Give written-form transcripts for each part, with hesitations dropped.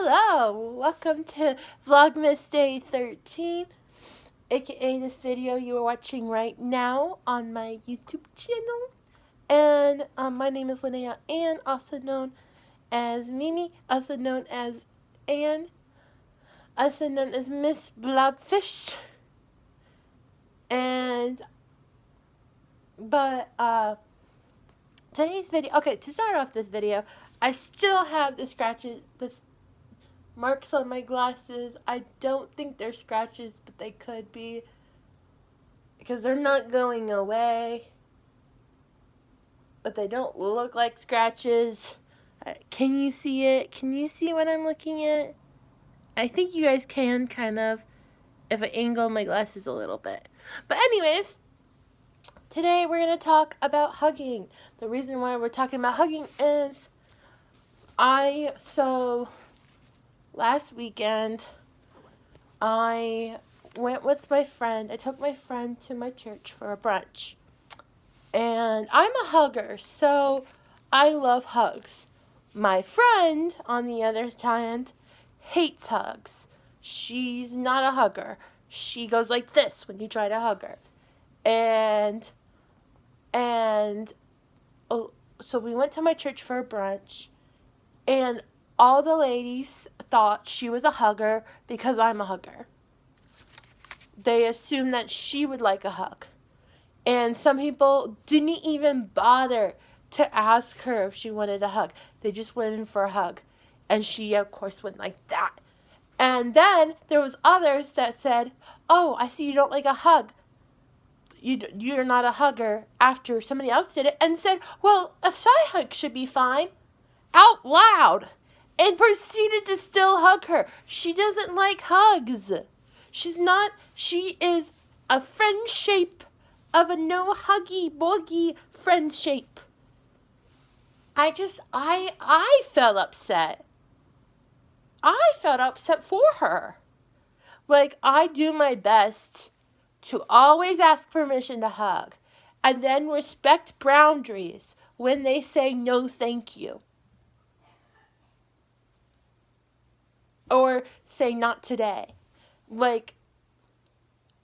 Hello! Welcome to Vlogmas Day 13, aka this video you are watching right now on my YouTube channel. And my name is Linnea Ann, also known as Mimi, also known as Ann, also known as Miss Blobfish. Today's video, okay, to start off this video, I still have the scratches, the marks on my glasses. I don't think they're scratches, but they could be, because they're not going away, but they don't look like scratches. Can you see it? Can you see what I'm looking at? I think you guys can, kind of, if I angle my glasses a little bit. But anyways, today we're going to talk about hugging. The reason why we're talking about hugging is last weekend, I went with my friend. I took my friend to my church for a brunch. And I'm a hugger, so I love hugs. My friend, on the other hand, hates hugs. She's not a hugger. She goes like this when you try to hug her. So we went to my church for a brunch, and all the ladies thought she was a hugger because I'm a hugger. They assumed that she would like a hug. And some people didn't even bother to ask her if she wanted a hug. They just went in for a hug. And she, of course, went like that. And then there was others that said, "Oh, I see you don't like a hug. You're not a hugger," after somebody else did it, and said, "Well, a side hug should be fine," out loud, and proceeded to still hug her. She doesn't like hugs. She is a friend shape of a no huggy boogie friend shape. I felt upset. I felt upset for her. Like, I do my best to always ask permission to hug, and then respect boundaries when they say no thank you. Or say not today.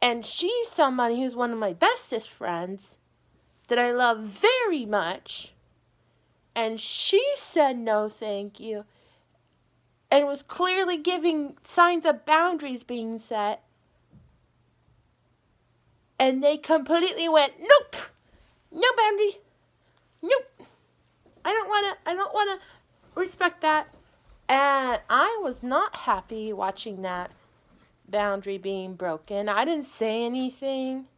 And she's somebody who's one of my bestest friends that I love very much. And she said no thank you. And was clearly giving signs of boundaries being set. And they completely went, "Nope! No boundary. Nope. I don't want to respect that." And I was not happy watching that boundary being broken. I didn't say anything.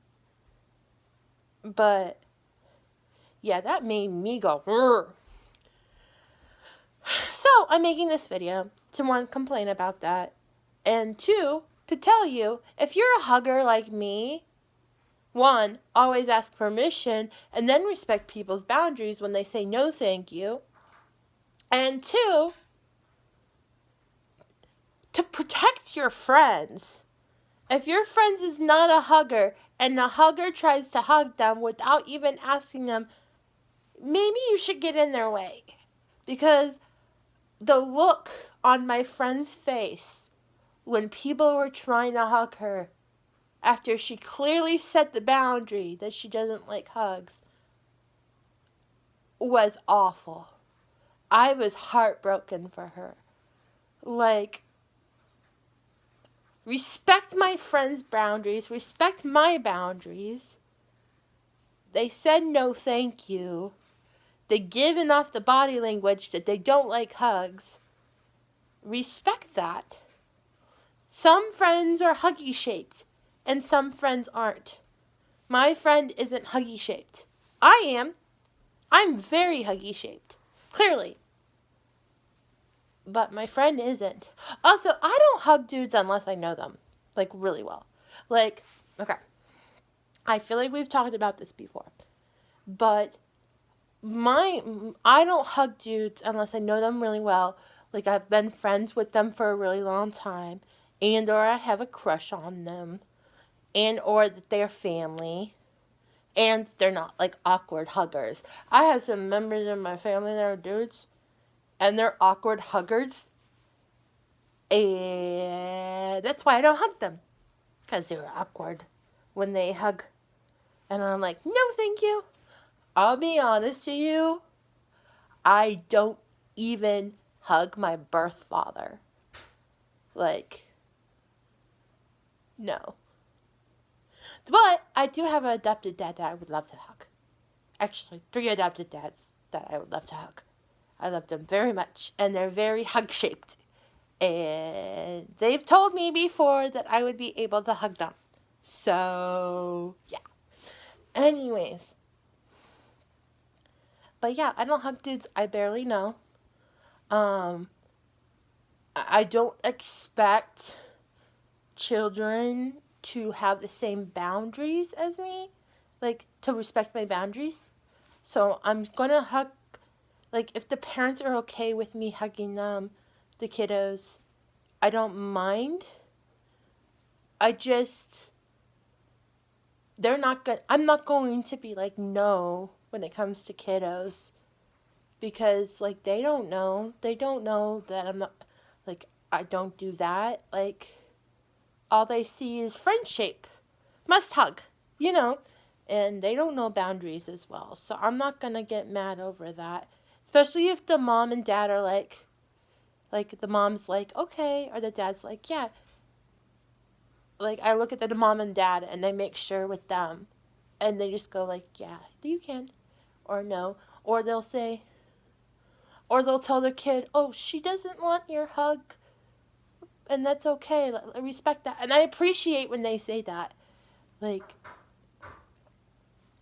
But yeah, that made me go, "Rrr." So I'm making this video to, one, complain about that, and two, to tell you, if you're a hugger like me, one, always ask permission and then respect people's boundaries when they say no thank you, and two, to protect your friends. If your friend is not a hugger and the hugger tries to hug them without even asking them, maybe you should get in their way. Because the look on my friend's face when people were trying to hug her after she clearly set the boundary that she doesn't like hugs was awful. I was heartbroken for her. Like, respect my friend's boundaries, respect my boundaries. They said no thank you. They given off the body language that they don't like hugs. Respect that. Some friends are huggy shaped, and some friends aren't. My friend isn't huggy shaped. I am. I'm very huggy shaped, clearly. But my friend isn't. Also, I don't hug dudes unless I know them, like, really well. Like, okay, I feel like we've talked about this before, but I don't hug dudes unless I know them really well. Like, I've been friends with them for a really long time, and or I have a crush on them, and or that they're family, and they're not like awkward huggers. I have some members in my family that are dudes, and they're awkward huggers. And that's why I don't hug them. Because they're awkward when they hug. And I'm like, no, thank you. I'll be honest to you. I don't even hug my birth father. Like, no. But I do have an adopted dad that I would love to hug. Actually, 3 adopted dads that I would love to hug. I love them very much. And they're very hug-shaped. And they've told me before that I would be able to hug them. So, yeah. Anyways. But yeah, I don't hug dudes I barely know. I don't expect children to have the same boundaries as me. Like, to respect my boundaries. So, I'm gonna hug, like, if the parents are okay with me hugging them, the kiddos, I don't mind. I'm not going to be like, no, when it comes to kiddos. Because, like, they don't know that I'm not, like, I don't do that. Like, all they see is friendship. Must hug, you know. And they don't know boundaries as well. So I'm not going to get mad over that. Especially if the mom and dad are like, the mom's like, okay. Or the dad's like, yeah. Like, I look at the mom and dad and I make sure with them. And they just go like, yeah, you can. Or no. Or they'll say, or they'll tell their kid, oh, she doesn't want your hug. And that's okay. I respect that. And I appreciate when they say that. Like,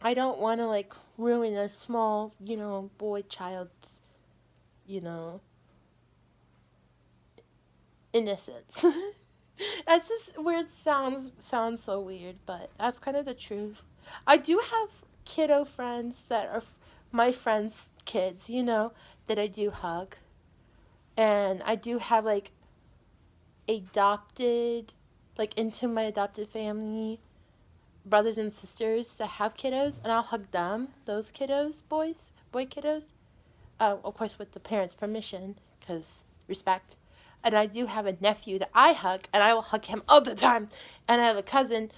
I don't want to, like, ruin a small, boy child's, innocence. That's just weird, sounds so weird, but that's kind of the truth. I do have kiddo friends that are my friends' kids, that I do hug. And I do have, like, adopted, like, into my adopted family, brothers and sisters that have kiddos, and I'll hug them, those kiddos, boy kiddos, of course with the parents' permission, because respect. And I do have a nephew that I hug, and I will hug him all the time. And I have a cousin,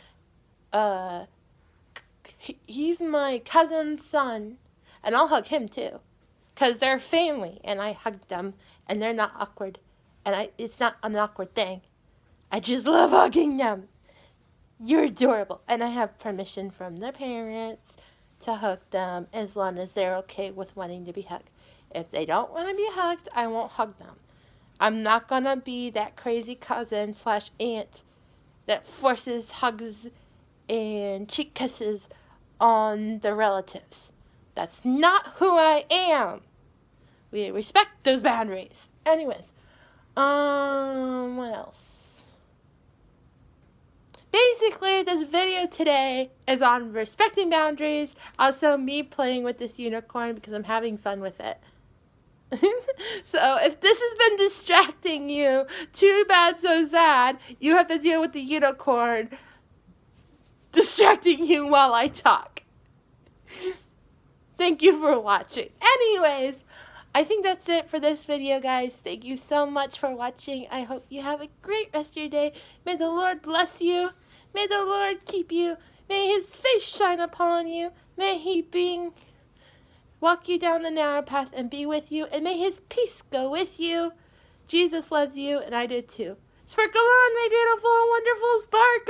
he's my cousin's son, and I'll hug him too, because they're family, and I hug them, and they're not awkward, and it's not an awkward thing. I just love hugging them. You're adorable. And I have permission from their parents to hug them as long as they're okay with wanting to be hugged. If they don't want to be hugged, I won't hug them. I'm not going to be that crazy cousin / aunt that forces hugs and cheek kisses on the relatives. That's not who I am. We respect those boundaries. Anyways, what else? Basically, this video today is on respecting boundaries. Also, me playing with this unicorn because I'm having fun with it. So, if this has been distracting you, too bad, so sad. You have to deal with the unicorn distracting you while I talk. Thank you for watching. Anyways, I think that's it for this video, guys. Thank you so much for watching. I hope you have a great rest of your day. May the Lord bless you. May the Lord keep you. May his face shine upon you. May he walk you down the narrow path and be with you. And may his peace go with you. Jesus loves you, and I did too. Sparkle on, my beautiful, wonderful spark.